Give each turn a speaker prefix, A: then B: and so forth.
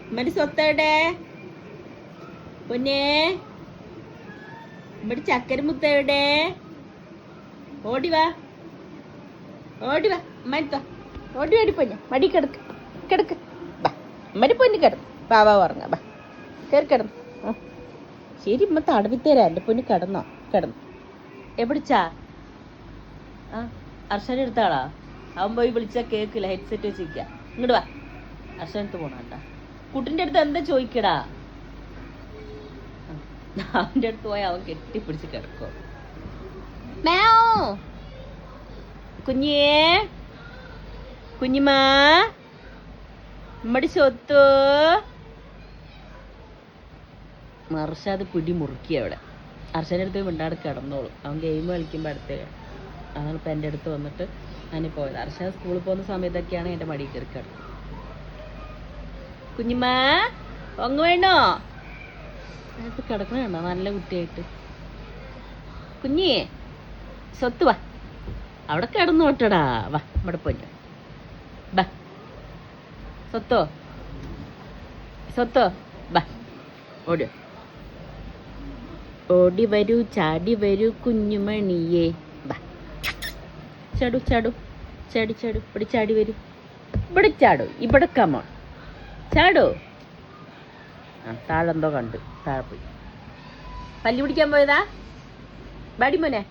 A: ഉമ്മന്റെ സ്വത്തവിടെ പൊന്നേ? ഇവിടെ ചക്കര മുത്ത എവിടെ? ഓടിവാ ഓടിവാ ഉമ്മടുത്തോ. ഓടി ഓടി പൊന്നെ മടി കിടക്ക് കിടക്ക്. ബാ ഉമ്മന്റെ പൊന്ന് കിടന്നു. ബാബാ ഉറങ്ങാ. ബാ കയറി കിടന്നു. ശരി ഉമ്മ തടവിത്തരാ. എൻ്റെ പൊന്ന് കിടന്നോ? കിടന്നു. എവിടിച്ചാ? ആ അർഷന എടുത്താളാ? അവൻ പോയി വിളിച്ചാ കേക്കില്ല. ഹെഡ്സെറ്റ് വെച്ചിരിക്ക. ഇങ്ങോട്ട് വാ. അർഷനടുത്ത് പോണണ്ട. കുട്ടിൻ്റെ അടുത്ത് എന്താ ചോദിക്കടാ? അവൻ്റെ അടുത്ത് പോയി അവൻ കെട്ടിപ്പിടിച്ച് കിടക്കോ. കുഞ്ഞേ കുഞ്ഞിമാ നമ്മടെ സ്വത്ത് മർഷാദ് പിടി മുറുക്കി അവിടെ. അർഷൻ്റെ അടുത്ത് മിണ്ടാട് കിടന്നോളൂ. അവൻ ഗെയിം കളിക്കുമ്പോൾ അടുത്ത് അതാണ് ഇപ്പം എൻ്റെ അടുത്ത് വന്നിട്ട് ഞാൻ പോയത്. അർഷാദ് സ്കൂളിൽ പോകുന്ന സമയത്തൊക്കെയാണ് എൻ്റെ മടി കയറി കിടന്നത്. കുഞ്ഞിമാ ഒങ്ങ് വേണോ? അതിനകത്ത് കിടക്കണുണ്ടോ നല്ല കുട്ടിയായിട്ട്? കുഞ്ഞേ സ്വത്ത് വാ. അവിടെ കിടന്നോട്ടടാ. വാ ഇവിടെ പോഞ്ഞു. ബാ സ്വത്തോ സ്വത്തോ. ബാ ഓടി ഓടി വരൂ ചാടി വരൂ കുഞ്ഞുമണിയേ. ബാ ചാടു ചാടു ചാടി ചാടു. ഇവിടെ ചാടി വരൂ. ഇവിടെ ചാടു. ഇവിടെ കമോൺ ചാടോ. ആ താഴെന്തോ കണ്ട് താഴെ പോയി. പല്ലി പിടിക്കാൻ പോയതാ? ബാടി മോനെ.